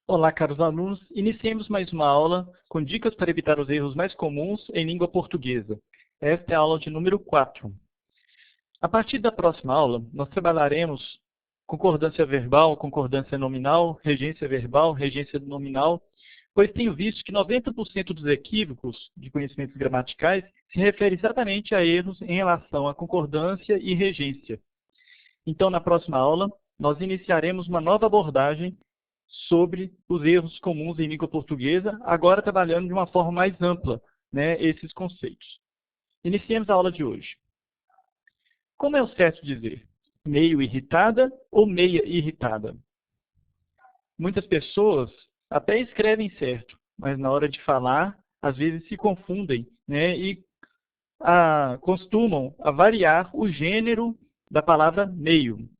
Olá, caros alunos. Iniciemos mais uma aula com dicas para evitar os erros mais comuns em língua portuguesa. Esta é a aula de número 4. A partir da próxima aula, nós trabalharemos concordância verbal, concordância nominal, regência verbal, regência nominal, pois tenho visto que 90% dos equívocos de conhecimentos gramaticais se referem exatamente a erros em relação à concordância e regência. Então, na próxima aula, nós iniciaremos uma nova abordagem sobre os erros comuns em língua portuguesa, agora trabalhando de uma forma mais ampla, esses conceitos. Iniciemos a aula de hoje. Como é o certo dizer? Meio irritada ou meia irritada? Muitas pessoas até escrevem certo, mas na hora de falar, às vezes se confundem, e costumam variar o gênero da palavra meio.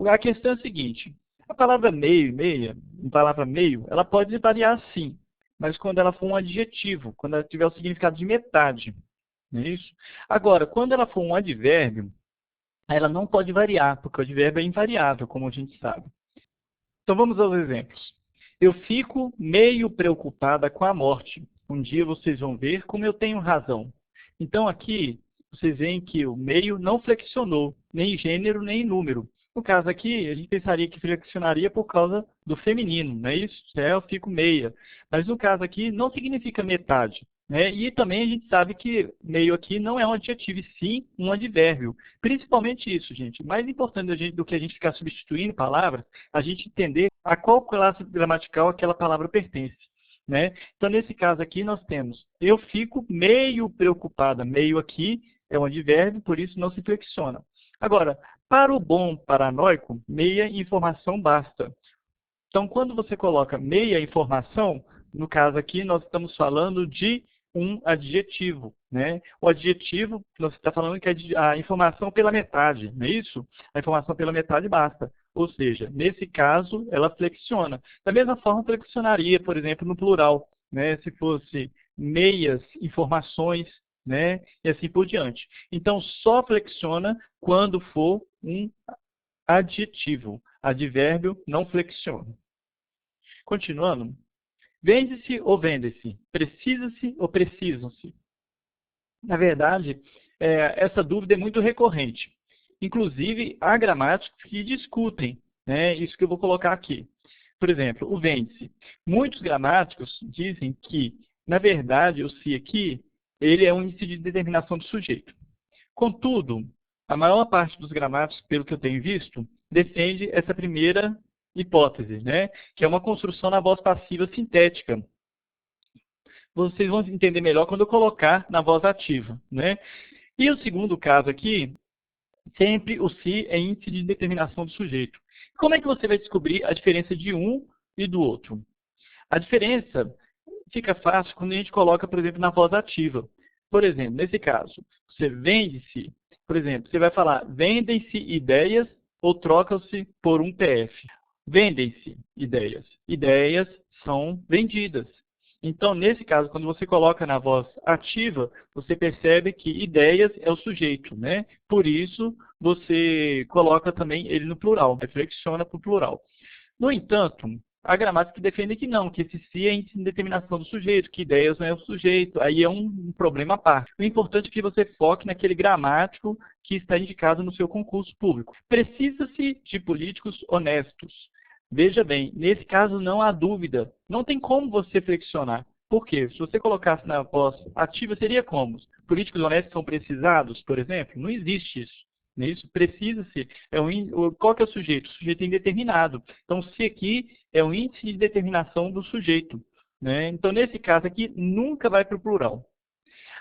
A questão é a seguinte: a palavra meio e meia, a palavra meio, ela pode variar sim, mas quando ela for um adjetivo, quando ela tiver o significado de metade, não é isso? Agora, quando ela for um advérbio, ela não pode variar, porque o advérbio é invariável, como a gente sabe. Então vamos aos exemplos. Eu fico meio preocupada com a morte. Um dia vocês vão ver como eu tenho razão. Então aqui, vocês veem que o meio não flexionou, nem em gênero, nem em número. No caso aqui, a gente pensaria que flexionaria por causa do feminino, não é isso? Eu fico meia. Mas no caso aqui, não significa metade. E também a gente sabe que meio aqui não é um adjetivo, e sim um advérbio. Principalmente isso, gente. Mais importante do que a gente ficar substituindo palavras, a gente entender a qual classe gramatical aquela palavra pertence. Então, nesse caso aqui, nós temos eu fico meio preocupada. Meio aqui é um advérbio, por isso não se flexiona. Agora, para o bom paranoico, meia informação basta. Então, quando você coloca meia informação, no caso aqui, nós estamos falando de um adjetivo. O adjetivo, nós está falando que é a informação pela metade, não é isso? A informação pela metade basta. Ou seja, nesse caso, ela flexiona. Da mesma forma, flexionaria, por exemplo, no plural, se fosse meias informações, e assim por diante. Então, só flexiona quando for um adjetivo. Advérbio não flexiona. Continuando. Vende-se ou vende-se? Precisa-se ou precisam-se? Na verdade, essa dúvida é muito recorrente. Inclusive, há gramáticos que discutem, isso que eu vou colocar aqui. Por exemplo, o vende-se. Muitos gramáticos dizem que, na verdade, o se aqui, ele é um índice de determinação do sujeito. Contudo, a maior parte dos gramáticos, pelo que eu tenho visto, defende essa primeira hipótese, que é uma construção na voz passiva sintética. Vocês vão entender melhor quando eu colocar na voz ativa. E o segundo caso aqui, sempre o se é índice de determinação do sujeito. Como é que você vai descobrir a diferença de um e do outro? A diferença fica fácil quando a gente coloca, por exemplo, na voz ativa. Por exemplo, nesse caso, você vende-se, por exemplo, você vai falar vendem-se ideias ou trocam-se por um PF. Vendem-se ideias. Ideias são vendidas. Então, nesse caso, quando você coloca na voz ativa, você percebe que ideias é o sujeito, Por isso, você coloca também ele no plural, flexiona para o plural. No entanto, a gramática defende que não, que esse se é indeterminação do sujeito, que ideias não é o sujeito, aí é um problema à parte. O importante é que você foque naquele gramático que está indicado no seu concurso público. Precisa-se de políticos honestos. Veja bem, nesse caso não há dúvida, não tem como você flexionar. Por quê? Se você colocasse na voz ativa, seria como? Políticos honestos são precisados, por exemplo? Não existe isso. Isso precisa-se. Qual que é o sujeito? O sujeito é indeterminado. Então, se aqui é o índice de determinação do sujeito. Então, nesse caso aqui, nunca vai para o plural.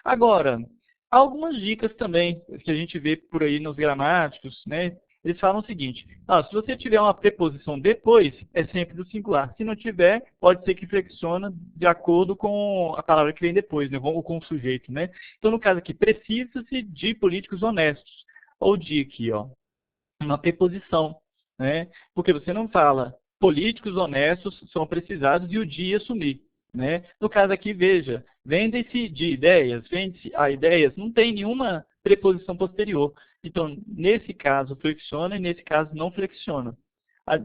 Agora, há algumas dicas também que a gente vê por aí nos gramáticos, Eles falam o seguinte: se você tiver uma preposição depois, é sempre do singular. Se não tiver, pode ser que flexiona de acordo com a palavra que vem depois, ou com o sujeito. Então, no caso aqui, precisa-se de políticos honestos. Ou de aqui, uma preposição. Porque você não fala políticos honestos são precisados e o de assumir. No caso aqui, veja, vendem-se de ideias, vende-se a ideias, não tem nenhuma preposição posterior. Então, nesse caso, flexiona e nesse caso não flexiona.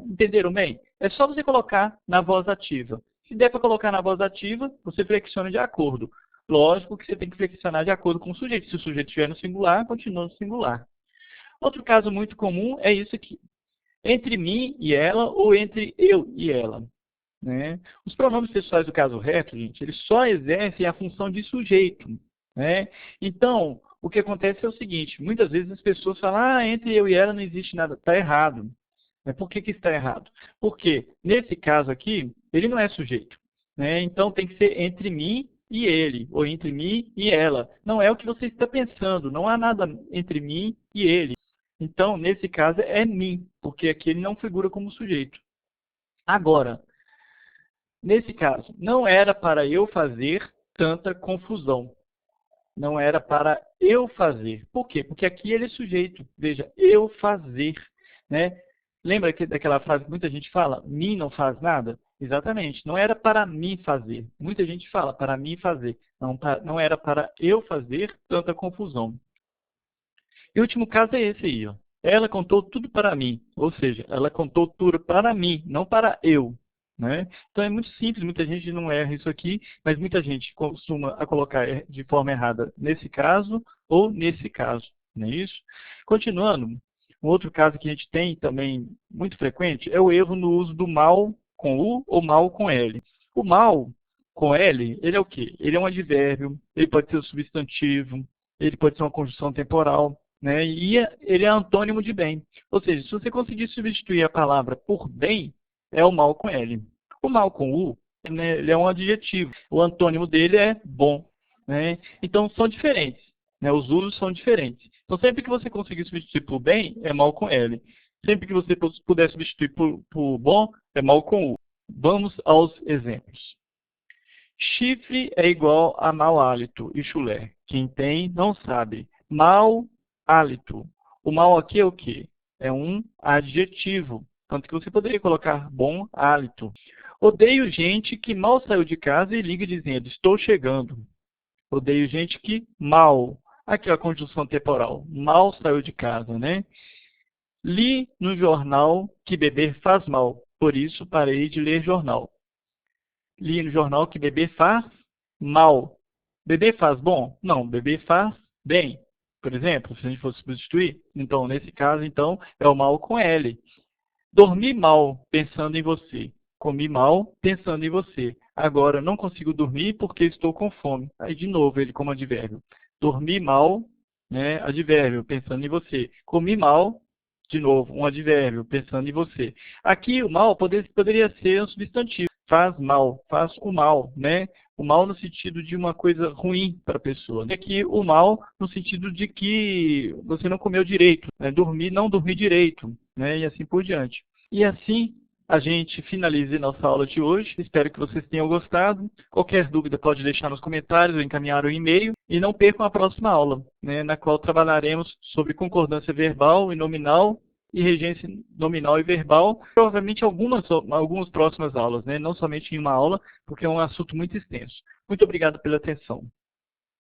Entenderam bem? É só você colocar na voz ativa. Se der para colocar na voz ativa, você flexiona de acordo. Lógico que você tem que flexionar de acordo com o sujeito. Se o sujeito estiver no singular, continua no singular. Outro caso muito comum é isso aqui. Entre mim e ela ou entre eu e ela. Né? Os pronomes pessoais do caso reto, gente, eles só exercem a função de sujeito. Né? Então, o que acontece é o seguinte, muitas vezes as pessoas falam, entre eu e ela não existe nada, está errado. Mas por que está errado? Porque, nesse caso aqui, ele não é sujeito. Né? Então, tem que ser entre mim e ele, ou entre mim e ela. Não é o que você está pensando, não há nada entre mim e ele. Então, nesse caso, é mim, porque aqui ele não figura como sujeito. Agora, nesse caso, não era para eu fazer tanta confusão. Não era para eu fazer. Por quê? Porque aqui ele é sujeito. Veja, eu fazer. Né? Lembra daquela frase que muita gente fala, mim não faz nada? Exatamente, não era para mim fazer. Muita gente fala, para mim fazer. Não era para eu fazer tanta confusão. E o último caso é esse aí. Ó. Ela contou tudo para mim. Ou seja, ela contou tudo para mim, não para eu. Né? Então é muito simples, muita gente não erra isso aqui, mas muita gente costuma colocar de forma errada nesse caso ou nesse caso. Não é isso? Continuando, um outro caso que a gente tem também muito frequente é o erro no uso do mal com U ou mal com L. O mal com L, ele é o quê? Ele é um advérbio, ele pode ser um substantivo, ele pode ser uma conjunção temporal, né? E ele é antônimo de bem. Ou seja, se você conseguir substituir a palavra por bem, é o mal com L. O mal com U, né, ele é um adjetivo. O antônimo dele é bom. Né? Então, são diferentes. Né? Os usos são diferentes. Então, sempre que você conseguir substituir por bem, é mal com L. Sempre que você puder substituir por bom, é mal com U. Vamos aos exemplos. Chifre é igual a mau hálito e chulé. Quem tem, não sabe. Mau hálito. O mal aqui é o quê? É um adjetivo. Tanto que você poderia colocar bom hálito. Odeio gente que mal saiu de casa e liga dizendo, estou chegando. Odeio gente que mal. Aqui é a conjunção temporal. Mal saiu de casa, né? Li no jornal que beber faz mal. Por isso parei de ler jornal. Li no jornal que beber faz mal. Beber faz bom? Não, beber faz bem. Por exemplo, se a gente fosse substituir, então, nesse caso, então, é o mal com L. Dormi mal pensando em você. Comi mal pensando em você. Agora, não consigo dormir porque estou com fome. Aí, de novo, ele como advérbio. Dormi mal, né, advérbio, pensando em você. Comi mal, de novo, um advérbio, pensando em você. Aqui, o mal poderia ser um substantivo. Faz mal, faz o mal, né? O mal no sentido de uma coisa ruim para a pessoa. E aqui, o mal no sentido de que você não comeu direito, né? Não dormir direito, né? E assim por diante. E assim, a gente finaliza nossa aula de hoje. Espero que vocês tenham gostado. Qualquer dúvida pode deixar nos comentários ou encaminhar o e-mail. E não percam a próxima aula, né, na qual trabalharemos sobre concordância verbal e nominal e regência nominal e verbal. Provavelmente algumas próximas aulas, né, não somente em uma aula, porque é um assunto muito extenso. Muito obrigado pela atenção.